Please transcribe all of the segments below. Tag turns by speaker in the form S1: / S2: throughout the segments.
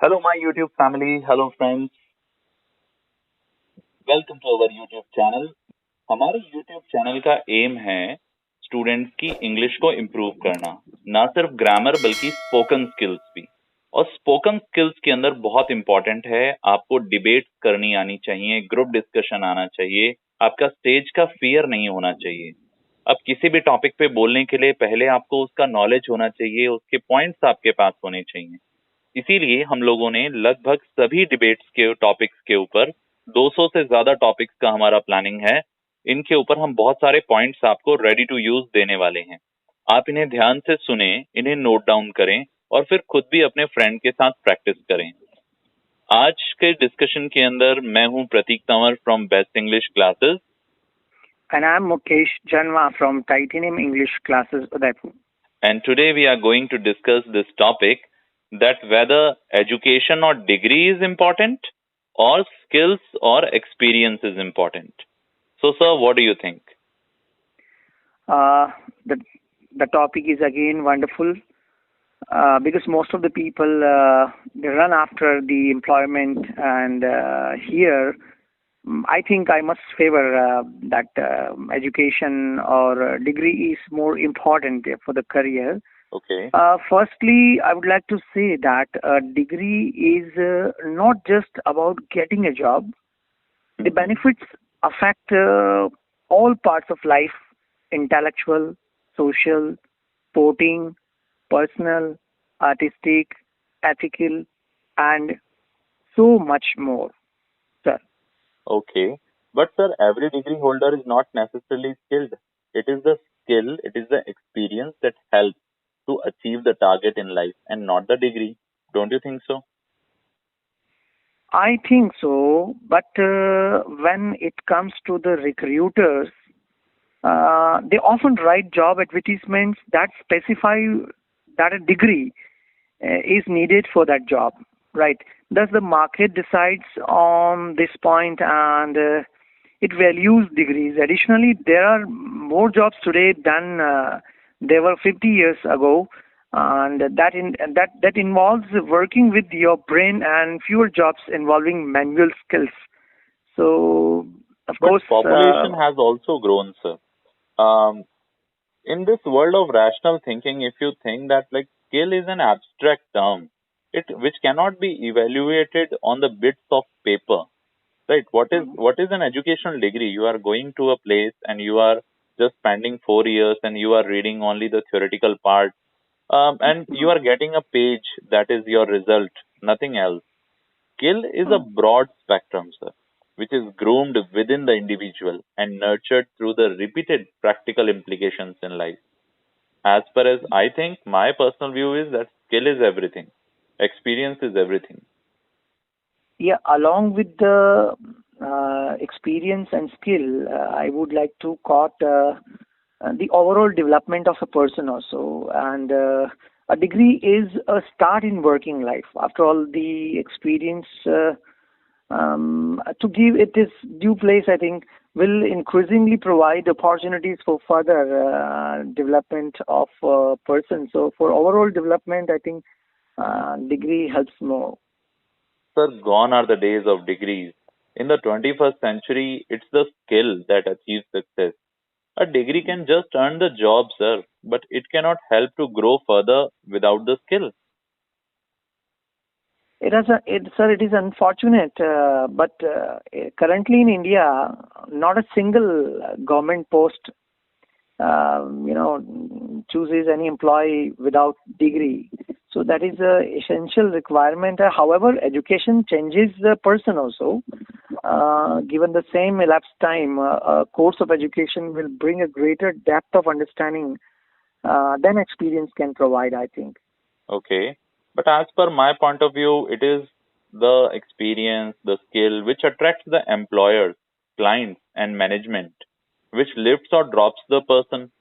S1: Hello, my YouTube family. Hello, friends. Welcome to our YouTube channel. हमारे YouTube channel का aim है students की English को improve करना, ना सिर्फ ग्रामर बल्कि स्पोकन स्किल्स भी। और स्पोकन स्किल्स के अंदर बहुत इंपॉर्टेंट है, आपको डिबेट करनी आनी चाहिए, ग्रुप डिस्कशन आना चाहिए, आपका स्टेज का फियर नहीं होना चाहिए। अब किसी भी टॉपिक पे बोलने के लिए पहले आपको उसका नॉलेज होना चाहिए, उसके पॉइंट्स आपके पास होने चाहिए। इसीलिए हम लोगों ने लगभग सभी डिबेट्स के टॉपिक्स के ऊपर 200 से ज्यादा टॉपिक्स का हमारा प्लानिंग है। इनके ऊपर हम बहुत सारे पॉइंट्स आपको रेडी टू यूज देने वाले हैं। आप इन्हें ध्यान से सुने, इन्हें नोट डाउन करें और फिर खुद भी अपने फ्रेंड के साथ प्रैक्टिस करें। आज के डिस्कशन के अंदर मैं हूं Prateek Tanwar from best English classes.
S2: And I'm Mukesh Janwa from Titanium English Classes, Udaipur.
S1: And today we are going to discuss this topic, that whether education or degree is important or skills or experience is important. So, sir, what do you think?
S2: Uh, the the topic is again wonderful because most of the people they run after the employment, and here I think I must favor that education or degree is more important for the career.
S1: Okay.
S2: Firstly, I would like to say that a degree is not just about getting a job. The benefits affect all parts of life: intellectual, social, sporting, personal, artistic, ethical, and so much more, sir.
S1: Okay. But, sir, every degree holder is not necessarily skilled. It is the skill, it is the experience that helps to achieve the target in life and not the degree. Don't you think so?
S2: I think so, but when it comes to the recruiters, they often write job advertisements that specify that a degree is needed for that job, right? Thus, the market decides on this point, and it values degrees. Additionally, there are more jobs today than there were 50 years ago, and that involves working with your brain, and fewer jobs involving manual skills. So, of
S1: But
S2: course,
S1: population has also grown, sir. Um, in this world of rational thinking, if you think that like skill is an abstract term, it which cannot be evaluated on the bits of paper, right? What is an educational degree? You are going to a place and you are just spending 4 years and you are reading only the theoretical part, and you are getting a page that is your result, nothing else. Skill is a broad spectrum, sir, which is groomed within the individual and nurtured through the repeated practical implications in life. As far as I think, my personal view is that skill is everything, experience is everything.
S2: yeah, along with the experience and skill, I would like to quote the overall development of a person also. And a degree is a start in working life. After all, the experience to give it its due place, I think, will increasingly provide opportunities for further development of a person. So, for overall development, I think degree helps more.
S1: Sir, gone are the days of degrees. In the 21st century, it's the skill that achieves success. A degree can just earn the job, sir, but it cannot help to grow further without the skill.
S2: Sir, it is unfortunate, but currently in India, not a single government post, chooses any employee without degree. So that is a essential requirement. However, education changes the person also. Given the same elapsed time, a course of education will bring a greater depth of understanding than experience can provide, I think.
S1: Okay. But as per my point of view, it is the experience, the skill which attracts the employers, clients, and management, which lifts or drops the person.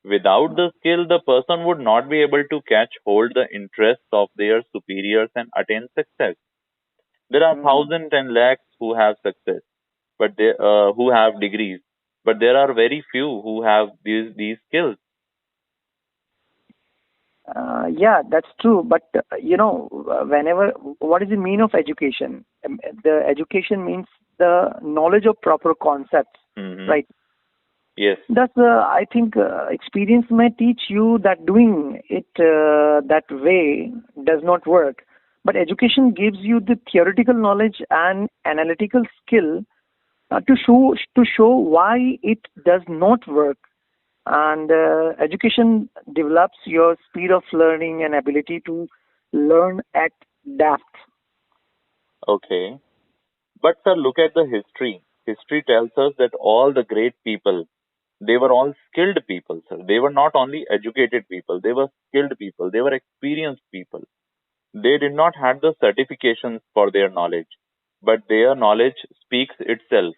S1: Without the skill, the person would not be able to catch hold the interests of their superiors and attain success. There are thousands and lakhs who have success, but who have degrees, but there are very few who have these skills.
S2: Yeah, that's true. But whenever what is the mean of education? The education means the knowledge of proper concepts,
S1: Mm-hmm.
S2: right?
S1: Yes.
S2: Thus, I think experience may teach you that doing it that way does not work. But education gives you the theoretical knowledge and analytical skill to show why it does not work. And education develops your speed of learning and ability to learn at depth.
S1: Okay. But sir, look at the history. History tells us that all the great people, they were all skilled people, sir. They were not only educated people, they were skilled people, they were experienced people. They did not have the certifications for their knowledge, but their knowledge speaks itself.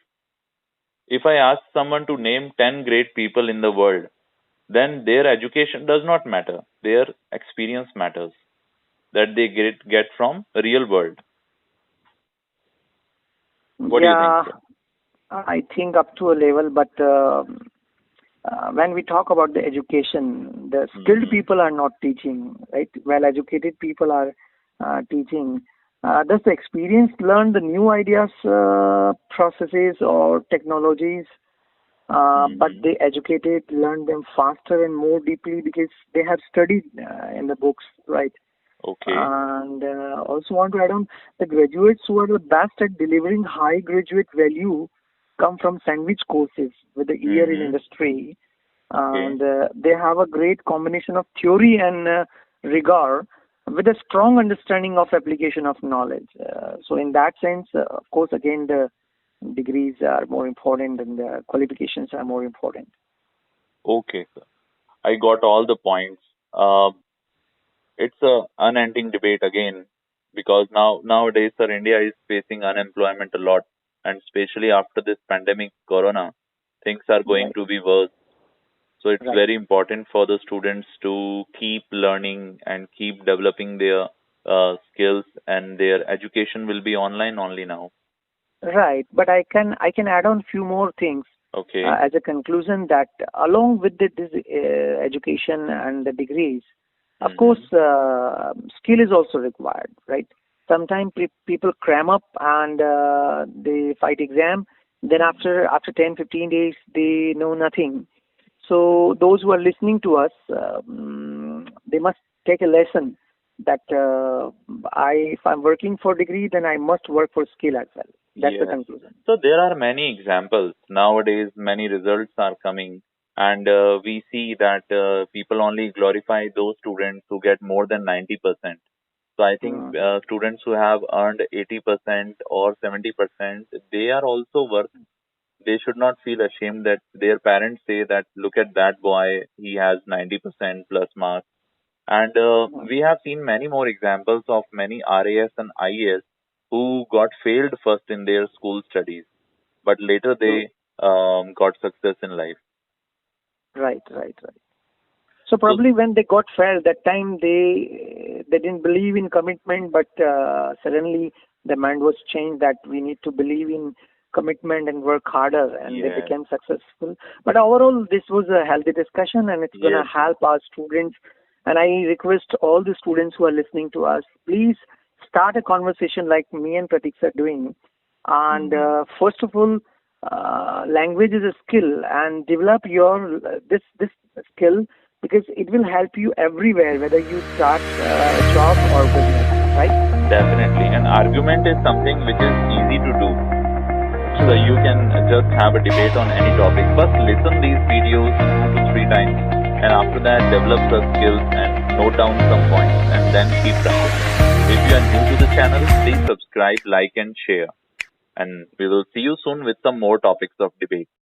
S1: If I ask someone to name 10 great people in the world, then their education does not matter. Their experience matters that they get from real world. What do you think,
S2: Yeah,
S1: sir?
S2: I think up to a level, but when we talk about the education, the skilled
S1: Hmm.
S2: people are not teaching, right? Well educated people are teaching. Does the experience learn the new ideas, processes, or technologies? But
S1: Hmm.
S2: the educated learn them faster and more deeply because they have studied in the books, right?
S1: Okay.
S2: And also want to add on the graduates who are the best at delivering high graduate value come from sandwich courses with a year in
S1: Hmm.
S2: industry,
S1: Okay.
S2: and they have a great combination of theory and rigor with a strong understanding of application of knowledge. So in that sense, of course, again the degrees are more important and the qualifications are more important.
S1: Okay, sir. I got all the points. Uh, it's a unending debate again because nowadays, sir, India is facing unemployment a lot, and especially after this pandemic, Corona, things are going
S2: Right,
S1: to be worse. So it's
S2: right.
S1: very important for the students to keep learning and keep developing their skills, and their education will be online only now.
S2: Right, but I can add on few more things
S1: Okay.
S2: as a conclusion that along with this education and the degrees, of course,
S1: Mm-hmm.
S2: skill is also required, right? Sometimes people cram up and they fight exam. Then
S1: Mm-hmm.
S2: after 10-15 days, they know nothing. So those who are listening to us, they must take a lesson that if I'm working for degree, then I must work for skill as well. That's the
S1: Yes.
S2: conclusion.
S1: So there are many examples. Nowadays, many results are coming, and we see that people only glorify those students who get more than 90%. So I think
S2: Mm,
S1: students who have earned 80% or 70%, they are also worth. They should not feel ashamed that their parents say that, look at that boy, he has 90% plus marks. And
S2: mm,
S1: we have seen many more examples of many RAS and IAS who got failed first in their school studies, but later
S2: true.
S1: they got success in life.
S2: Right, right, right. So
S1: So,
S2: probably when they got failed, that time they didn't believe in commitment, but suddenly the mind was changed that we need to believe in commitment and work harder, and they
S1: yes,
S2: became successful. But overall, this was a healthy discussion, and it's gonna
S1: yes, sir.
S2: help our students. And I request all the students who are listening to us, please start a conversation like me and Pratik are doing. And
S1: Hmm.
S2: first of all, language is a skill, and develop your this skill because it will help you everywhere, whether you start a job or business, right?
S1: Definitely. And argument is something which is easy to do. So
S2: True.
S1: you can just have a debate on any topic. First, listen these videos 2 to 3 times, and after that, develop the skills and note down some points, and then keep practicing. If you are new to the channel, please subscribe, like, and share. And we will see you soon with some more topics of debate.